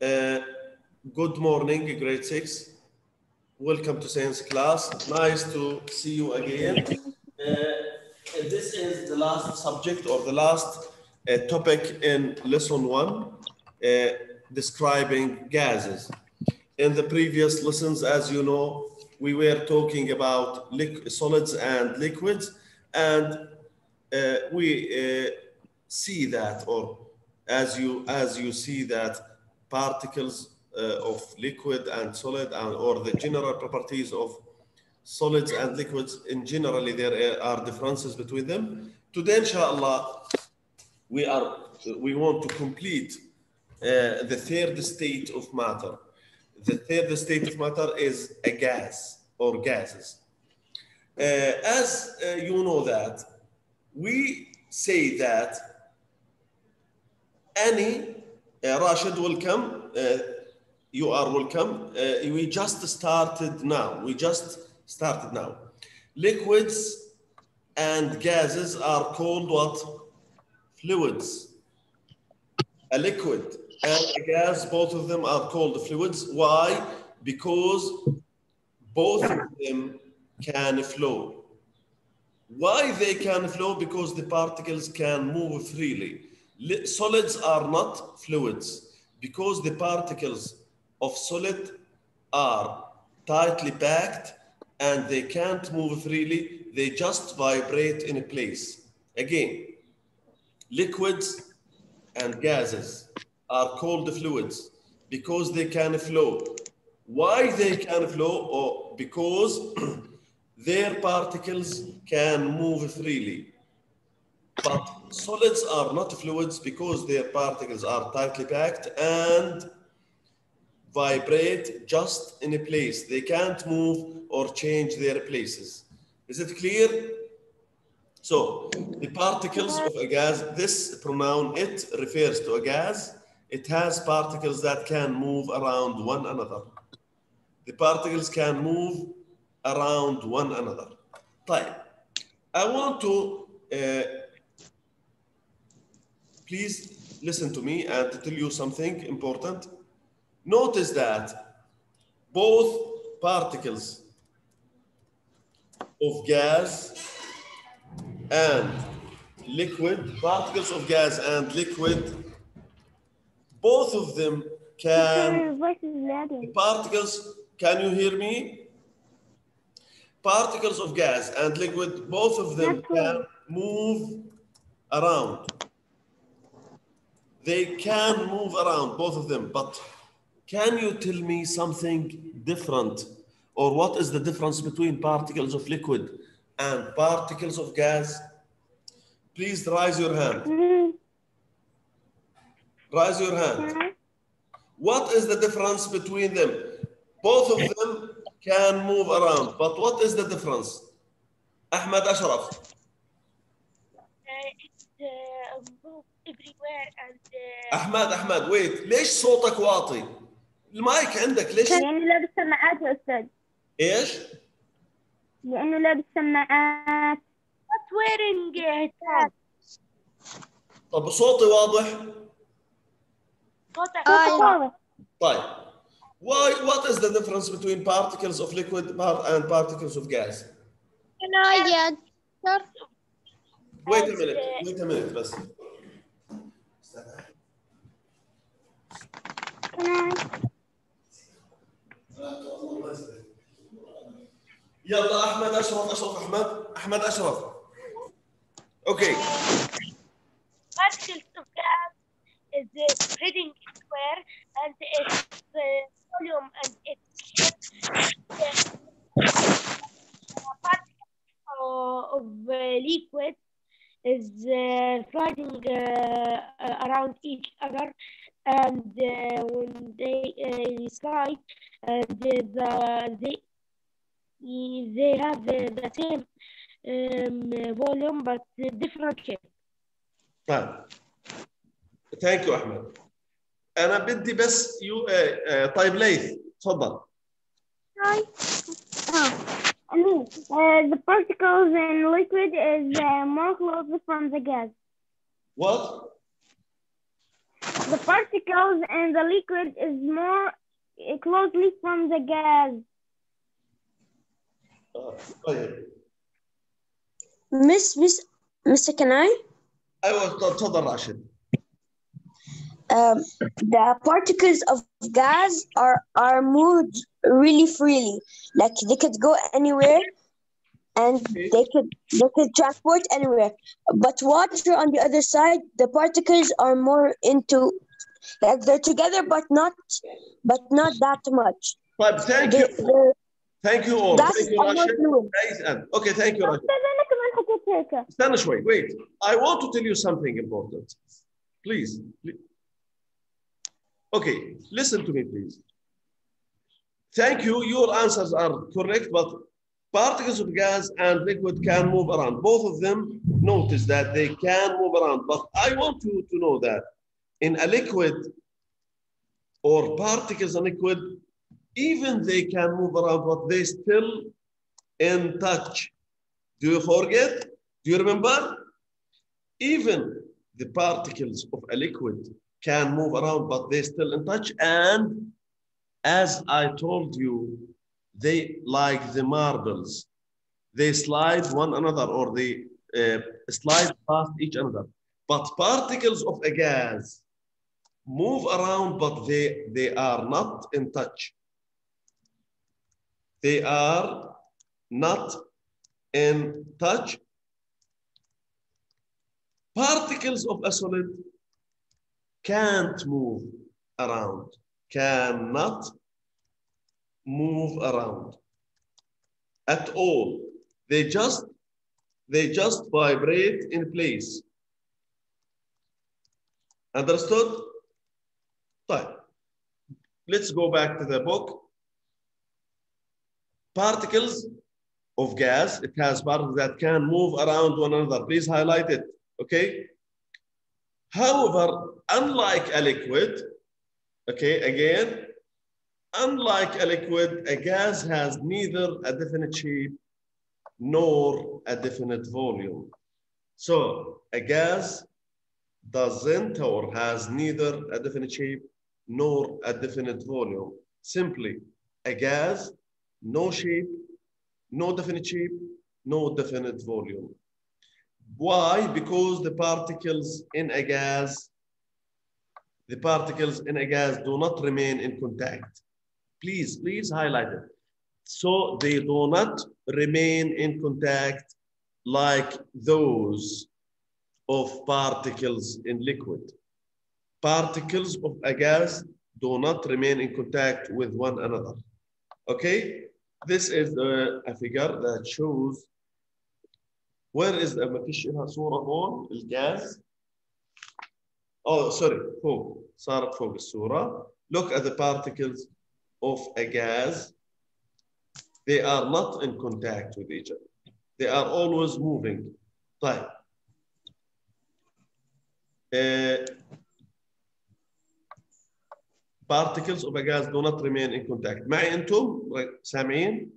Uh, Good morning, grade 6. Welcome to science class. Nice to see you again. This is the last subject or the last topic in lesson 1, describing gases. In the previous lessons, as you know, we were talking about solids and liquids, and we see that, or as you see that particles of liquid and solid, or the general properties of solids and liquids in generally, there are differences between them. Today, inshallah, we want to complete the third state of matter. The third state of matter is a gas or gases. As you know that, we say that any, Rashid, welcome. You are welcome. We just started now. Liquids and gases are called what? Fluids. A liquid and a gas, both of them are called fluids. Why? Because both of them can flow. Why they can flow? Because the particles can move freely. Solids are not fluids because the particles of solid are tightly packed and they can't move freely. They just vibrate in a place. Again, liquids and gases are called fluids because they can flow. Why they can flow? Or because their particles can move freely. But solids are not fluids because their particles are tightly packed and vibrate just in a place. They can't move or change their places. Is it clear? So the particles of a gas, this pronoun it refers to a gas. It has particles that can move around one another. The particles can move around one another. طيب. I want to please listen to me and to tell you something important. Notice that both particles of gas and liquid, both of them can, the particles, can you hear me? Particles of gas and liquid, both of them can move around. They can move around, both of them, but can you tell me something different? Or what is the difference between particles of liquid and particles of gas? Please raise your hand. Raise your hand. What is the difference between them? Both of them can move around, but what is the difference? Ahmed Ashraf. Everywhere and أحمد wait, ليش صوتك واطي؟ المايك عندك ليش؟ لأنه لابس سماعات يا أستاذ. إيش؟ لأنه لابس سماعات. Not wearing headphones. طب صوتي واضح؟ صوتك واضح. طيب. What is the difference between particles of liquid and particles of gas? Wait a minute بس. يلا أحمد أشرف أحمد أشرف. Okay. Particles of gas is spreading everywhere and its volume and its particles of liquid is floating around each other, and when they slide, they have the same volume but different shape. Thank you أحمد. أنا بدي بس طيب ليث تفضل. The particles in liquid is more closer from the gas. What? The particles in the liquid is more closely from the gas. طيب. Mr. Can I? ايوه تفضل راشد. The particles of gas are moved really freely. Like they could go anywhere and they could transport anywhere. But water on the other side, the particles are more into, like they're together but not that much. طيب thank you. Thank you all. Gas Thank you are more راشد. fluid. Okay, thank you راشد. أنا كمان حكيت هيك. استنى شوي. Wait. I want to tell you something important. Please. Okay, listen to me, please. Thank you. Your answers are correct, but particles of gas and liquid can move around. Both of them, notice that they can move around. But I want you to know that in a liquid or particles in liquid, even they can move around, but they still in touch. Do you forget? Do you remember? Even the particles of a liquid can move around, but they're still in touch. And as I told you, they like the marbles. They slide one another, or they slide past each other. But particles of a gas move around, but they are not in touch. They are not in touch. Particles of a solid can't move around, cannot move around at all. They just vibrate in place. Understood? Fine. Let's go back to the book. Particles of gas, it has particles that can move around one another. Please highlight it, okay? However, unlike a liquid, okay, again, unlike a liquid, a gas has neither a definite shape nor a definite volume. So a gas doesn't or has neither a definite shape nor a definite volume. Simply a gas, no shape, no definite shape, no definite volume. Why? Because the particles in a gas do not remain in contact. Please highlight it. So they do not remain in contact like those of particles in liquid. Particles of a gas do not remain in contact with one another. Okay? This is a figure that shows where is the ما فيش هنا صورة هون الجاز. Oh, sorry, فوق صارت فوق الصورة. Look at the particles of a gas. They are not in contact with each other. They are always moving. طيب. Particles of a gas do not remain in contact. معي أنتم سامعين؟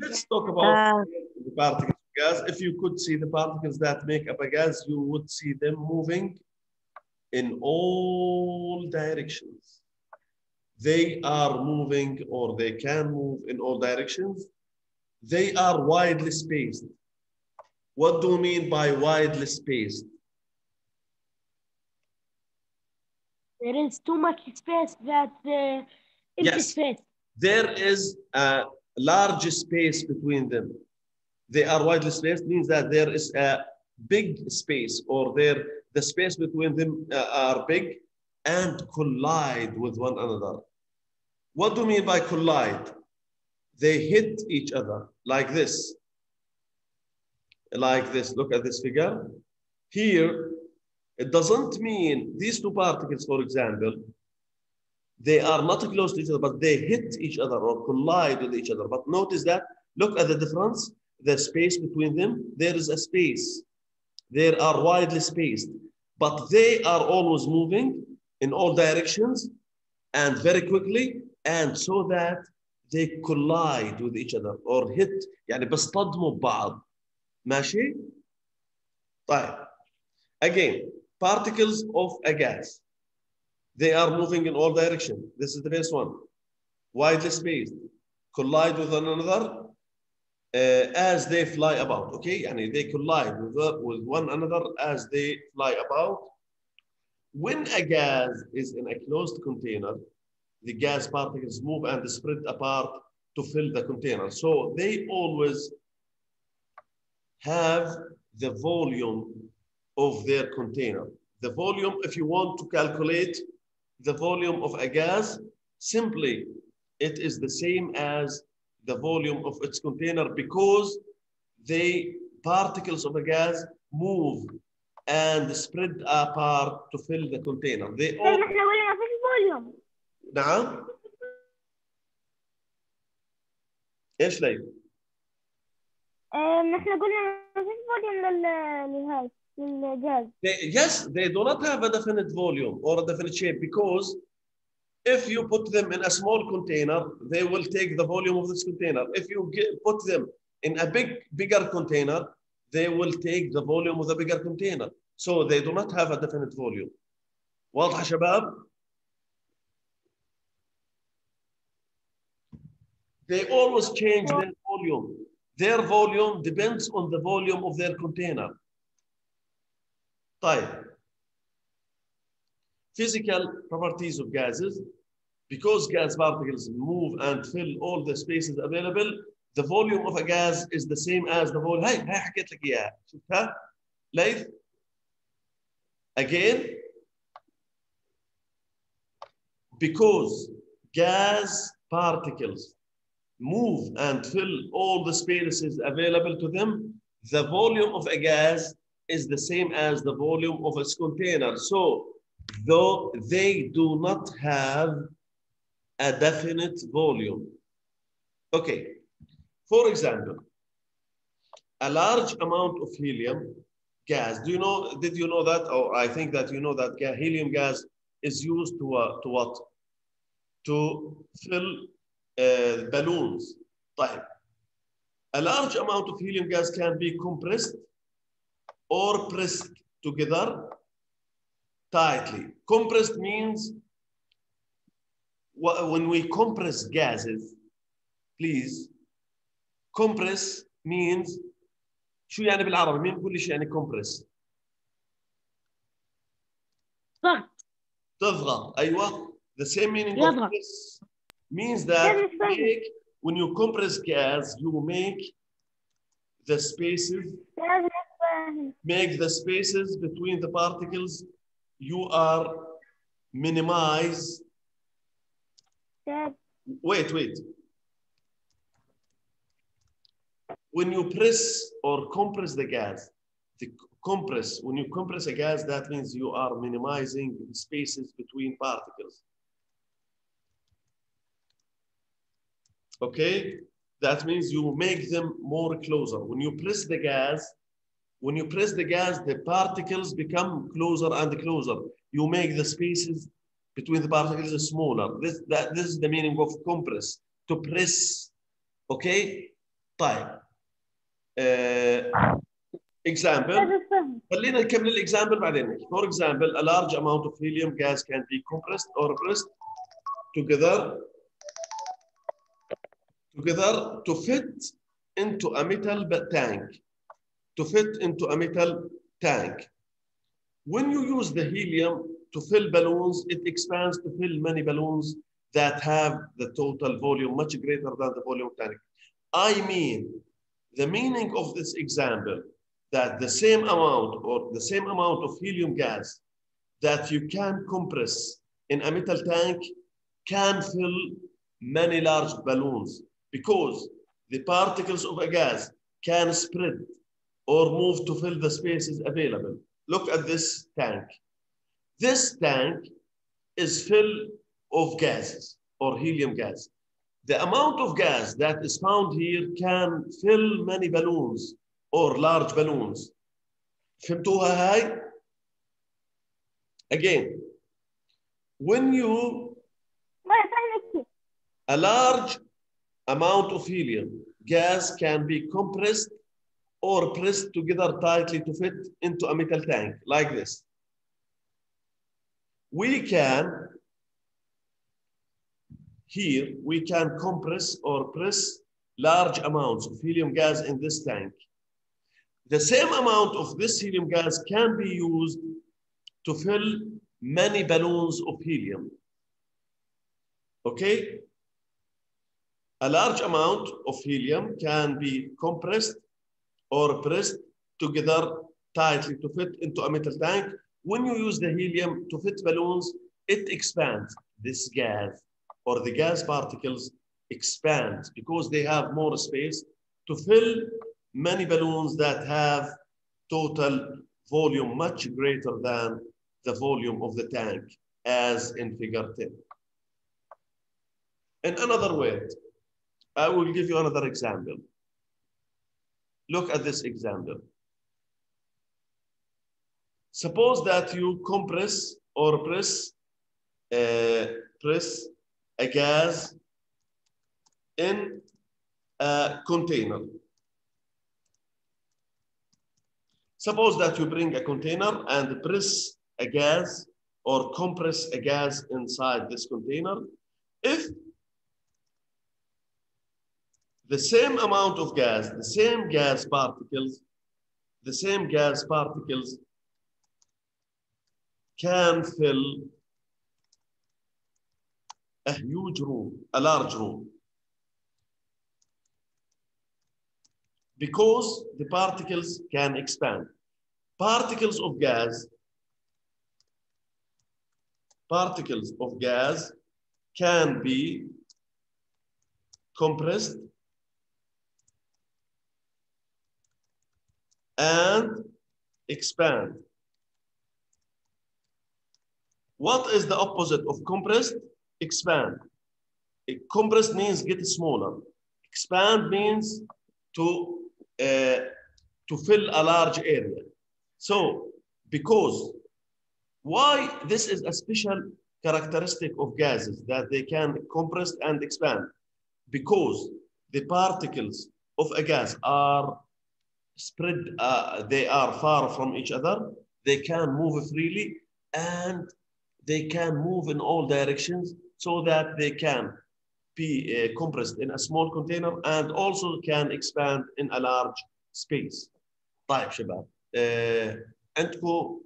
Let's talk about the particles of gas. If you could see the particles that make up a gas, you would see them moving in all directions. They are moving, or they can move in all directions. They are widely spaced. What do you mean by widely spaced? There is too much space that empty space. There is a large space between them. They are widely spaced means that there is a big space, or the space between them are big and collide with one another. What do you mean by collide? They hit each other like this. Like this. Look at this figure. Here, it doesn't mean these two particles, for example, they are not close to each other, but they hit each other or collide with each other. But notice that, look at the difference, the space between them, there is a space. They are widely spaced, but they are always moving in all directions and very quickly, and so that they collide with each other or hit, يعني بيصطدموا ببعض. ماشي؟ طيب. Again, particles of a gas. They are moving in all directions. This is the first one. Widely spaced. Collide with one another as they fly about. Okay, and they collide with one another as they fly about. When a gas is in a closed container, the gas particles move and spread apart to fill the container. So they always have the volume of their container. The volume, if you want to calculate the volume of a gas, simply it is the same as the volume of its container, because the particles of a gas move and spread apart to fill the container. They all... احنا قلنا ما فيش فوليوم. نعم. ايش ليه؟ احنا قلنا ما فيش فوليوم للجهاز. Yes, they do not have a definite volume or a definite shape, because if you put them in a small container, they will take the volume of this container. If you put them in a bigger container, they will take the volume of the bigger container. So they do not have a definite volume. واضح شباب؟ They always change their volume. Their volume depends on the volume of their container. طيب. Physical properties of gases. Because gas particles move and fill all the spaces available, the volume of a gas is the same as the volume. هاي حكيت لك إياها. شفتها؟ ليث؟ Again, because gas particles move and fill all the spaces available to them, the volume of a gas is the same as the volume of its container. So, though they do not have a definite volume. Okay, for example, a large amount of helium gas. Did you know that? Or I think that you know that helium gas is used to what? To fill balloons. طيب. A large amount of helium gas can be compressed or pressed together tightly. Compressed means when we compress gases, please, compress means شو يعني بالعربي؟ مين بيقول لي شو يعني compress؟ ضغط. تضغط. أيوة. The same meaning of this means that when you compress gas, you make the spaces between the particles. You are minimize. Wait. When you press or compress the gas, when you compress a gas, that means you are minimizing the spaces between particles. Okay? That means you make them more closer. When you press the gas, the particles become closer and closer. You make the spaces between the particles smaller. This is the meaning of compress, to press. Okay? طيب. Example. خلينا نكمل الإكزامبل بعدين. For example, a large amount of helium gas can be compressed or pressed together to fit into a metal tank. When you use the helium to fill balloons, it expands to fill many balloons that have the total volume much greater than the volume of the tank. I mean, the meaning of this example, that the same amount of helium gas that you can compress in a metal tank can fill many large balloons, because the particles of a gas can spread or move to fill the spaces available. Look at this tank. This tank is filled of gases or helium gas. The amount of gas that is found here can fill many balloons or large balloons. فهمتوها هاي؟ Again, when you a large amount of helium gas can be compressed or pressed together tightly to fit into a metal tank like this. we can, here, we can compress or press large amounts of helium gas in this tank. The same amount of this helium gas can be used to fill many balloons of helium. Okay? A large amount of helium can be compressed or pressed together tightly to fit into a metal tank. When you use the helium to fit balloons, it expands. This gas or the gas particles expand because they have more space to fill many balloons that have total volume much greater than the volume of the tank, as in figure 10. In another word, I will give you another example. Look at this example. Suppose that you compress or press a gas in a container. Suppose that you bring a container and press a gas or compress a gas inside this container. If the same amount of gas, the same gas particles can fill a huge room, a large room. Because the particles can expand. Particles of gas can be compressed and expand. What is the opposite of compressed? Expand. Compressed means get smaller. Expand means to fill a large area. So, because why this is a special characteristic of gases that they can compress and expand? Because the particles of a gas are spread, they are far from each other, they can move freely, and they can move in all directions so that they can be compressed in a small container and also can expand in a large space. طيب شباب عندكم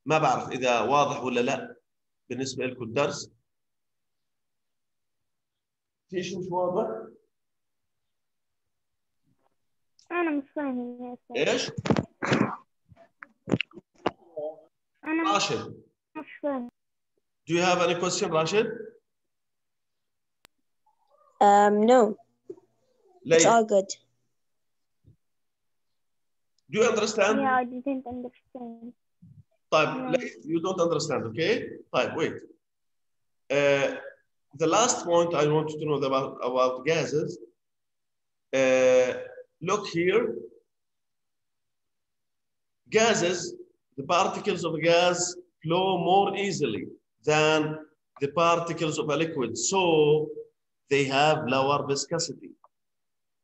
ما بعرف إذا واضح ولا لا بالنسبة لكم الدرس. في شيء مش واضح؟ أنا مش فاهم يا أستاذ. إيش؟ أنا راشد. مش فاهم. Do you have any question, Rashid? No. It's Layla, all good. do you understand? Yeah, I didn't understand. طيب, No. you don't understand, okay? طيب, wait. The last point I want you to know about gases. Look here. Gases, the particles of a gas flow more easily than the particles of a liquid. So they have lower viscosity.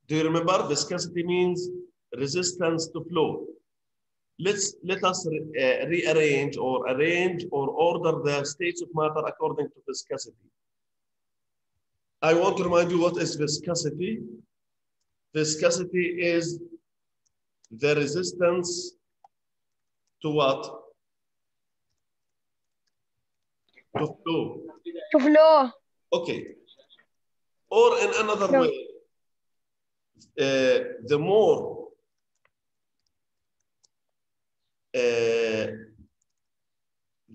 Do you remember? Viscosity means resistance to flow. Let us rearrange or arrange or order the states of matter according to viscosity. I want to remind you what is viscosity. Viscosity is the resistance to what? To flow. To flow. Okay. Or in another No. way, the more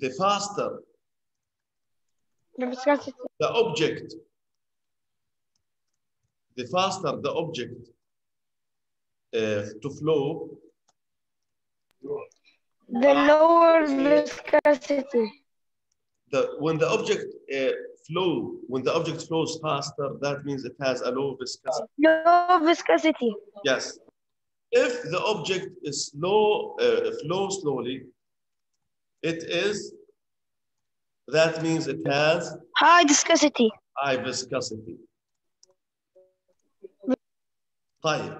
the faster The viscosity. the object, the faster the object to flow, The lower viscosity. when the object flows faster, that means it has a low viscosity. Low viscosity. Yes. If the object is flows slowly, that means it has High viscosity. high viscosity. طيب.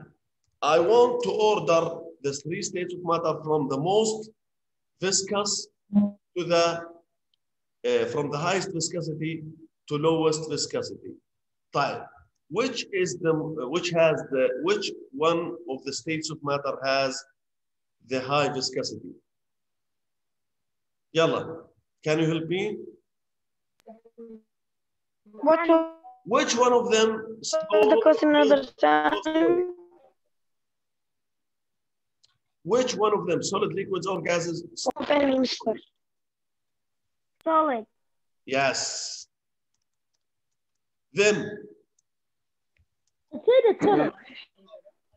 I want to order the three states of matter from the most viscous to the from the highest viscosity to lowest viscosity. طيب, which one of the states of matter has the high viscosity? Yalla, can you help me? Which one of them The question another time. Which one of them, solid, liquids, or gases? Solid. Yes. Then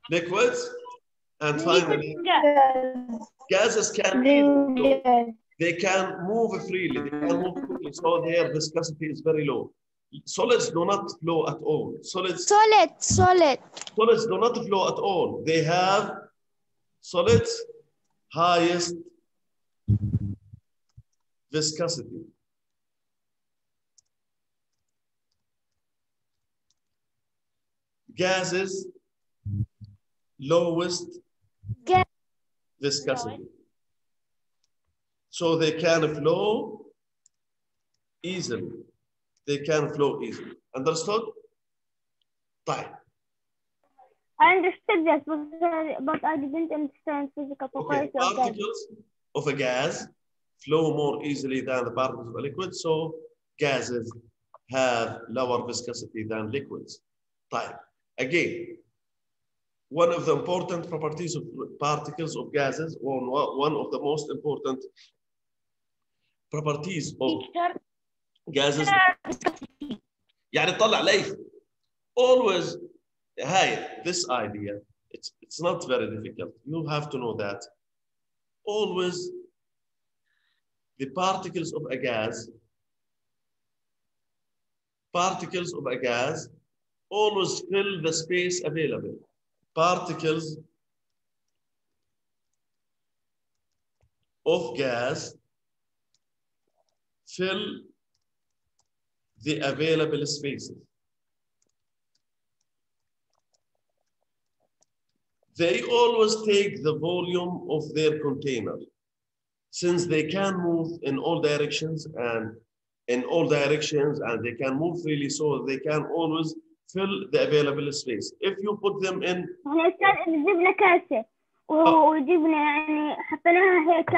liquids, and finally gases can they can move freely, they can move quickly, so their viscosity is very low. Solids do not flow at all. Solids do not flow at all. They have solids highest viscosity. Gases lowest viscosity. So they can flow easily. They can flow easily. Understood? Fine. I understood this, but I didn't understand physical properties Okay. of gas. Particles of a gas flow more easily than the particles of a liquid, so gases have lower viscosity than liquids. Fine. Again, one of the important properties of particles of gases, or one of the most important properties of gases, يعني طلع لي always this idea, it's not very difficult. You have to know that always the particles of a gas always fill the space available. Particles of gas fill the available spaces. They always take the volume of their container. Since they can move in all directions and they can move freely, so they can always fill the available space. If you put them in جبنا كاسة وجبنا يعني حطيناها هيك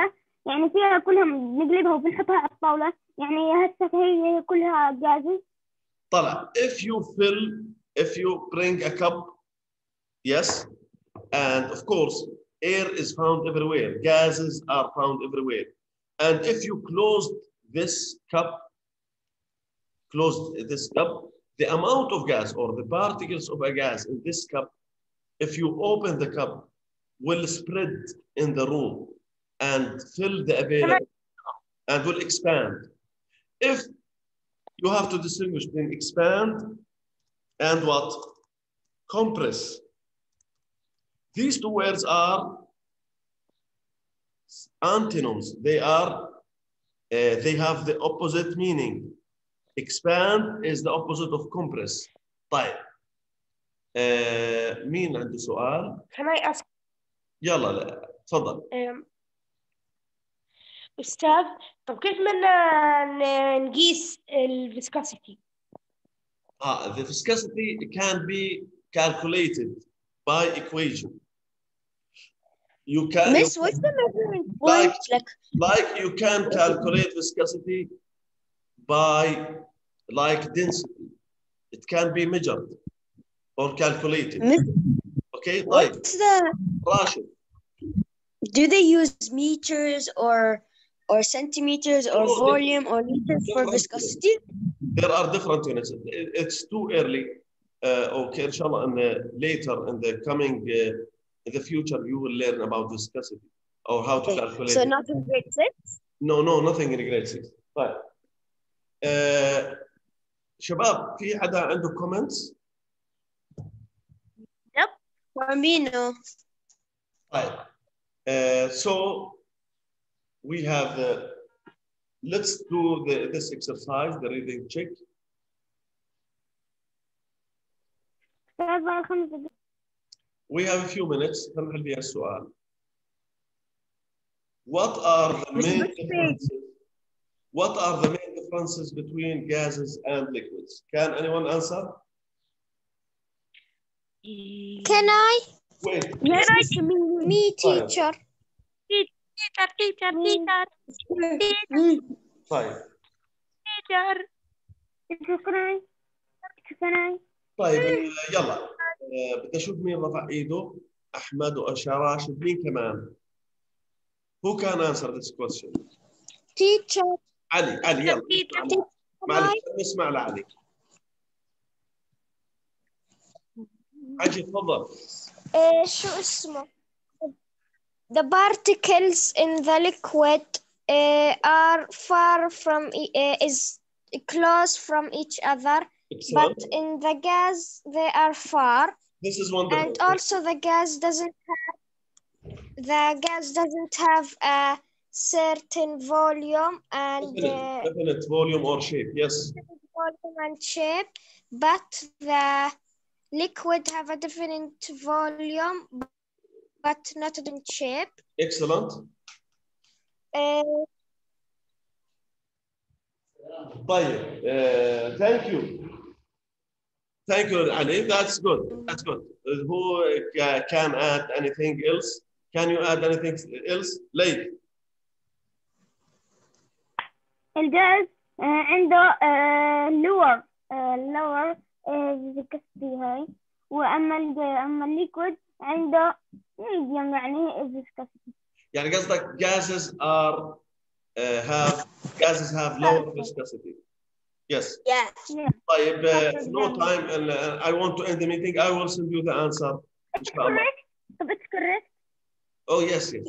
يعني فيها كلها بنقلبها وبنحطها على الطاولة يعني هسه هي كلها جاهزة. طلع if you bring a cup, yes, and of course air is found everywhere, gases are found everywhere, and if you close this cup, the amount of gas or the particles of a gas in this cup, if you open the cup, will spread in the room and fill the available and will expand. If you have to distinguish between expand and what? Compress. These two words are antonyms. They have the opposite meaning. Expand is the opposite of compress. طيب. مين عنده سؤال؟ Can I ask? يلا لا تفضل. أستاذ طب كيف بدنا نقيس الفيسكوسيتي؟ The viscosity can be calculated by equation. You can. Miss, what's the measuring point? Like you can calculate viscosity by density. It can be measured or calculated. Miss, okay. What's the? Rashid. Do they use meters or centimeters or volume or liters for viscosity? There are different units. It's too early. Okay, inshallah, later in the coming, in the future, you will learn about viscosity or how to calculate. So it. not in grade 6? No, nothing in grade 6. طيب. شباب في حدا عنده comments؟ Yep. For me, no. طيب. So we have let's do this exercise, the reading check. We have a few minutes. خلينا نحل السؤال. What are the main differences? What are the main differences between gases and liquids? Can anyone answer? Can I? Wait. Yes, Me, Fine. teacher. Teacher. طيب Teacher. شكرا. طيب يلا بدي اشوف مين رفع ايده. احمد وشراشد، مين كمان؟ Who can answer this question? Teacher. علي يلا. معلش نسمع لعلي. عجي تفضل. شو اسمه؟ The particles in the liquid are far from is close from each other, Excellent. but in the gas they are far. This is wonderful. And also the gas doesn't have a certain volume and definite volume or shape. Yes. volume and shape, but the liquid have a different volume but not a different shape. Excellent. طيب thank you. Thank you, Ali. That's good. That's good. Who can add anything else? Can you add anything else? Late. الجاز عنده lower viscosity هاي، أما الليكويد عنده medium يعني viscosity. يعني قصدك gases have lower viscosity. Yes. Yes. طيب no time and I want to end the meeting. I will send you the answer. It's correct. It's correct. Oh yes. Yeah.